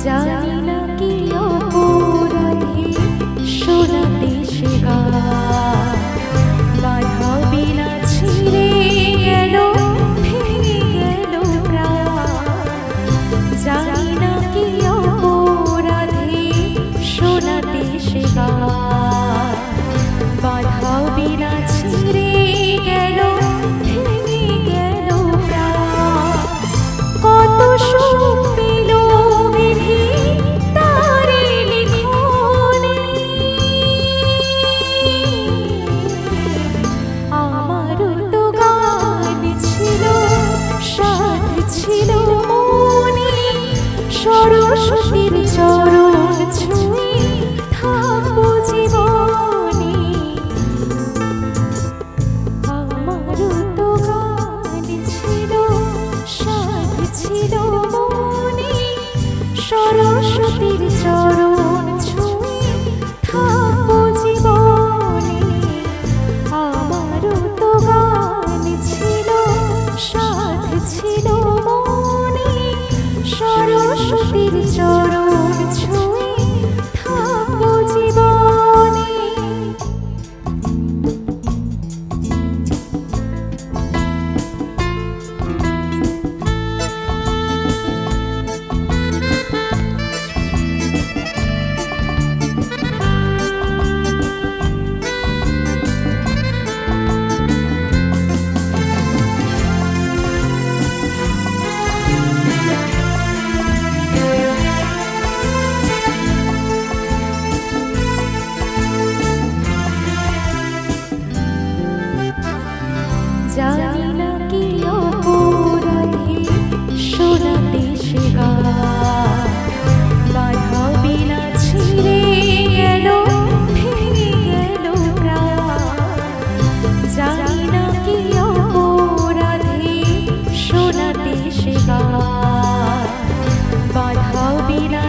জানি না কি অপরাধে শোনাতে সে গান, বাধা বিনা ছিঁড়ে গেল, ভেঙে গেল প্রাণ। জানি না কি অপরাধে শোনাতে সে গান, বাধা বিনা ছিঁড়ে গেল, ভেঙে গেল প্রাণ। কত সুখ পেল বিধি তারে লিখনে, আমারও তো গান ছিল, সাথ ছিল মনে, সরস্বতীর চরণ ছুঁয়ে থাকবো জীবনে। আমারও তো গান ছিল, সাথ ছিল মনে, সরস্বতীর চরণ ছুঁয়ে থাকবো জীবনে। আমারও তো গান ছিল, সাথ ছিল মনে, সরস্বতীর চরণ ছুঁয়ে থাকবো জীবনে। জানি না কি অপরাধে শোনাতে সে গান, বাধা বিনা ছিঁড়ে গেল, ভেঙে গেল প্রাণ। জানি না কি অপরাধে শোনাতে সে গান, বাধা বিনা